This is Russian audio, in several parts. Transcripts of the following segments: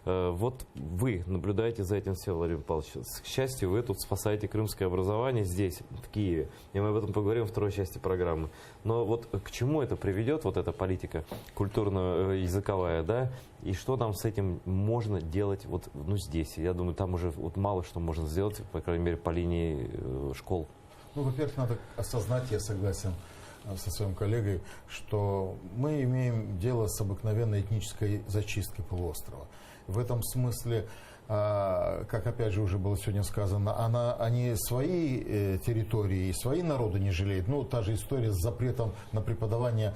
Вот вы наблюдаете за этим всем, Владимир Павлович. К счастью, вы тут спасаете крымское образование здесь, в Киеве. И мы об этом поговорим во второй части программы. Но вот к чему это приведет, вот эта политика культурно-языковая, да? И что нам с этим можно делать вот, ну, здесь? Я думаю, там уже вот мало что можно сделать, по крайней мере, по линии школ. Ну, во-первых, надо осознать, я согласен со своим коллегой, что мы имеем дело с обыкновенной этнической зачисткой полуострова. В этом смысле, как опять же уже было сегодня сказано, они свои территории, свои народы не жалеют. Ну, та же история с запретом на преподавание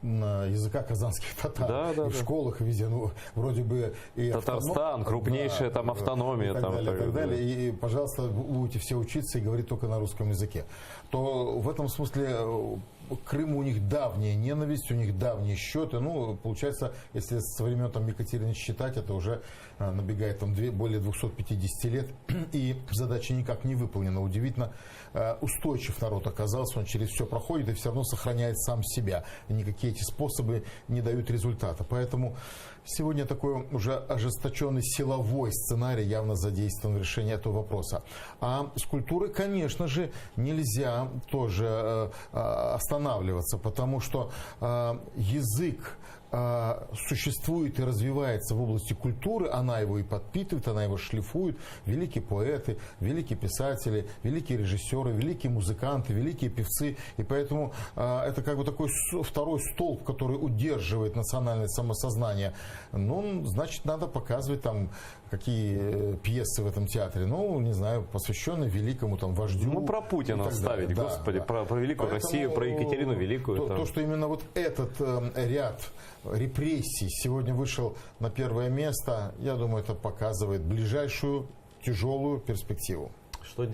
языка казанских татар в школах везде. Ну, вроде бы и Татарстан, крупнейшая там автономия. И так далее. И, пожалуйста, вы будете все учиться и говорить только на русском языке. То в этом смысле к Крыму у них давняя ненависть, у них давние счеты. Ну, получается, если со времен там Екатерины считать, это уже набегает там более 250 лет, и задача никак не выполнена. Удивительно, устойчив народ оказался, он через все проходит и все равно сохраняет сам себя. И никакие эти способы не дают результата. Поэтому сегодня такой уже ожесточенный силовой сценарий явно задействован в решении этого вопроса. А с культурой, конечно же, нельзя тоже останавливаться, потому что язык существует и развивается в области культуры, она его и подпитывает, она его шлифует. Великие поэты, великие писатели, великие режиссеры, великие музыканты, великие певцы. И поэтому это как бы такой второй столб, который удерживает национальное самосознание. Ну, значит, надо показывать там какие пьесы в этом театре. Ну, не знаю, посвященные великому там вождю. Ну, про Путина ставить, да, господи, да. Про великую Россию, про Екатерину Великую. То, что именно вот этот ряд репрессий сегодня вышел на первое место, я думаю, это показывает ближайшую тяжелую перспективу. Что